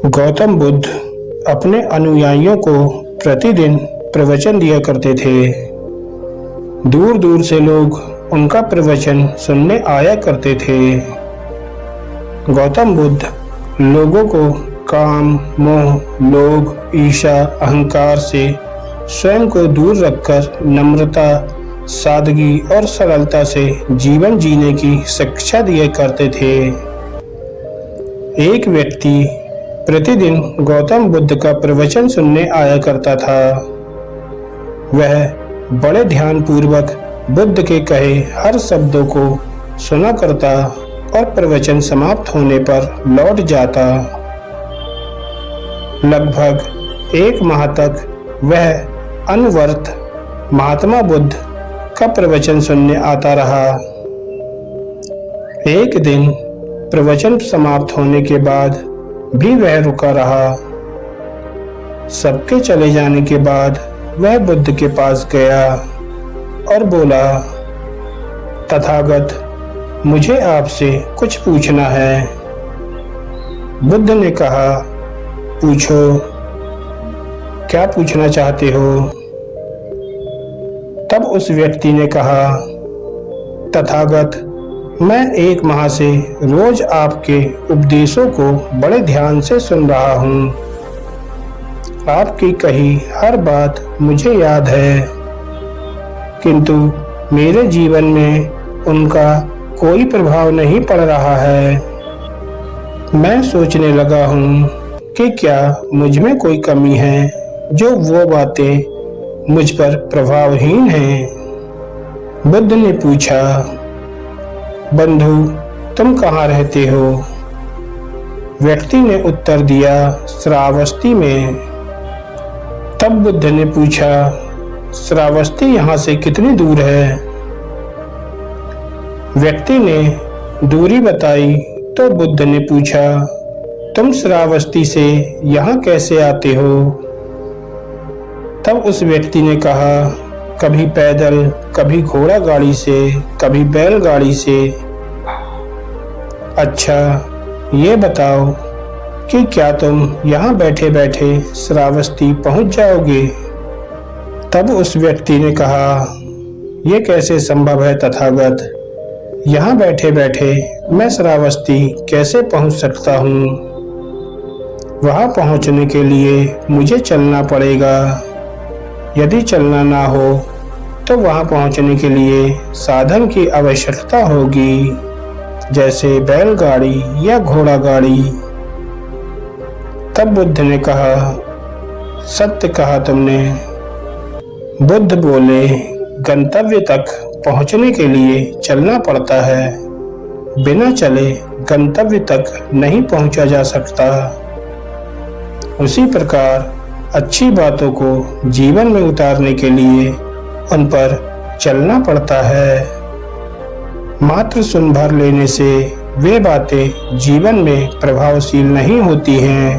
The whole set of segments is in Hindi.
गौतम बुद्ध अपने अनुयायियों को प्रतिदिन प्रवचन दिया करते थे। दूर दूर से लोग उनका प्रवचन सुनने आया करते थे। गौतम बुद्ध लोगों को काम, मोह, लोभ, ईर्ष्या, अहंकार से स्वयं को दूर रखकर नम्रता, सादगी और सरलता से जीवन जीने की शिक्षा दिया करते थे। एक व्यक्ति प्रतिदिन गौतम बुद्ध का प्रवचन सुनने आया करता था। वह बड़े ध्यान पूर्वक बुद्ध के कहे हर शब्दों को सुना करता और प्रवचन समाप्त होने पर लौट जाता। लगभग 1 माह तक वह अनवरत महात्मा बुद्ध का प्रवचन सुनने आता रहा। एक दिन प्रवचन समाप्त होने के बाद भी वह रुका रहा। सबके चले जाने के बाद वह बुद्ध के पास गया और बोला, तथागत, मुझे आपसे कुछ पूछना है। बुद्ध ने कहा, पूछो, क्या पूछना चाहते हो? तब उस व्यक्ति ने कहा, तथागत, मैं 1 माह से रोज आपके उपदेशों को बड़े ध्यान से सुन रहा हूँ। आपकी कही हर बात मुझे याद है, किंतु मेरे जीवन में उनका कोई प्रभाव नहीं पड़ रहा है। मैं सोचने लगा हूँ कि क्या मुझ में कोई कमी है जो वो बातें मुझ पर प्रभावहीन हैं। बुद्ध ने पूछा, बंधु, तुम कहाँ रहते हो? व्यक्ति ने उत्तर दिया, श्रावस्ती में। तब बुद्ध ने पूछा, श्रावस्ती यहाँ से कितनी दूर है? व्यक्ति ने दूरी बताई तो बुद्ध ने पूछा, तुम श्रावस्ती से यहाँ कैसे आते हो? तब उस व्यक्ति ने कहा, कभी पैदल, कभी घोड़ा गाड़ी से, कभी बैलगाड़ी से। अच्छा, ये बताओ कि क्या तुम यहाँ बैठे बैठे श्रावस्ती पहुँच जाओगे? तब उस व्यक्ति ने कहा, यह कैसे संभव है तथागत? यहाँ बैठे बैठे मैं श्रावस्ती कैसे पहुँच सकता हूँ? वहाँ पहुँचने के लिए मुझे चलना पड़ेगा। यदि चलना ना हो तो वहां पहुंचने के लिए साधन की आवश्यकता होगी, जैसे बैलगाड़ी या घोड़ा गाड़ी। तब बुद्ध ने कहा, सत्य कहा तुमने। बुद्ध बोले, गंतव्य तक पहुंचने के लिए चलना पड़ता है। बिना चले गंतव्य तक नहीं पहुंचा जा सकता। उसी प्रकार अच्छी बातों को जीवन में उतारने के लिए उन पर चलना पड़ता है। मात्र सुन भर लेने से वे बातें जीवन में प्रभावशील नहीं होती हैं।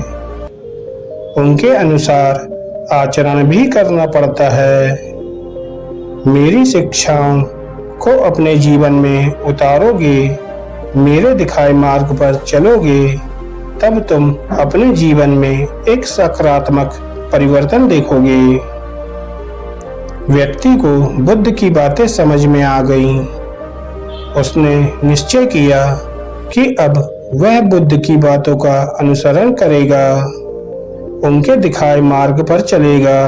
उनके अनुसार आचरण भी करना पड़ता है। मेरी शिक्षाओं को अपने जीवन में उतारोगे, मेरे दिखाए मार्ग पर चलोगे, तब तुम अपने जीवन में एक सकारात्मक परिवर्तन देखोगे। व्यक्ति को बुद्ध की बातें समझ में आ गईं। उसने निश्चय किया कि अब वह बुद्ध की बातों का अनुसरण करेगा, उनके दिखाए मार्ग पर चलेगा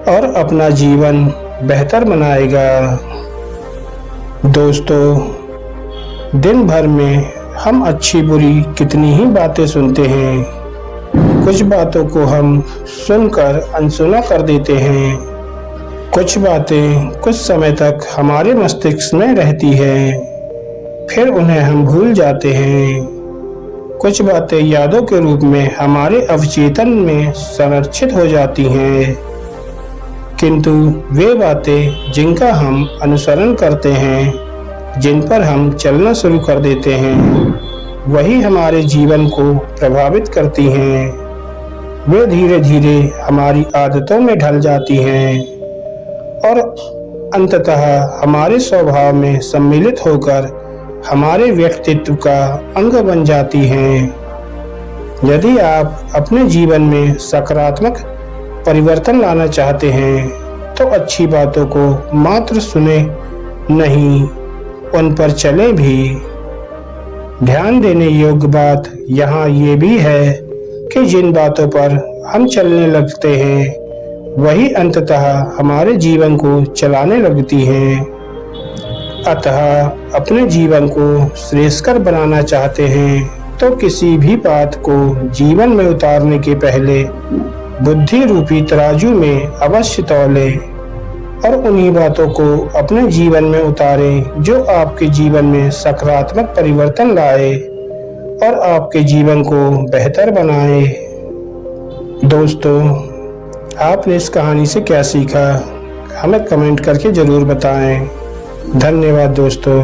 और अपना जीवन बेहतर बनाएगा। दोस्तों, दिन भर में हम अच्छी बुरी कितनी ही बातें सुनते हैं। कुछ बातों को हम सुनकर अनसुना कर देते हैं। कुछ बातें कुछ समय तक हमारे मस्तिष्क में रहती हैं, फिर उन्हें हम भूल जाते हैं। कुछ बातें यादों के रूप में हमारे अवचेतन में संरक्षित हो जाती हैं, किंतु वे बातें जिनका हम अनुसरण करते हैं, जिन पर हम चलना शुरू कर देते हैं, वही हमारे जीवन को प्रभावित करती हैं। वे धीरे धीरे हमारी आदतों में ढल जाती हैं और अंततः हमारे स्वभाव में सम्मिलित होकर हमारे व्यक्तित्व का अंग बन जाती हैं। यदि आप अपने जीवन में सकारात्मक परिवर्तन लाना चाहते हैं तो अच्छी बातों को मात्र सुने नहीं, उन पर चले भी। ध्यान देने योग्य बात यहाँ ये भी है कि जिन बातों पर हम चलने लगते हैं वही अंततः हमारे जीवन को चलाने लगती हैं। अतः अपने जीवन को श्रेयस्कर बनाना चाहते हैं तो किसी भी बात को जीवन में उतारने के पहले बुद्धि रूपी तराजू में अवश्य तौले और उन्हीं बातों को अपने जीवन में उतारें जो आपके जीवन में सकारात्मक परिवर्तन लाए और आपके जीवन को बेहतर बनाए। दोस्तों, आपने इस कहानी से क्या सीखा हमें कमेंट करके ज़रूर बताएं। धन्यवाद दोस्तों।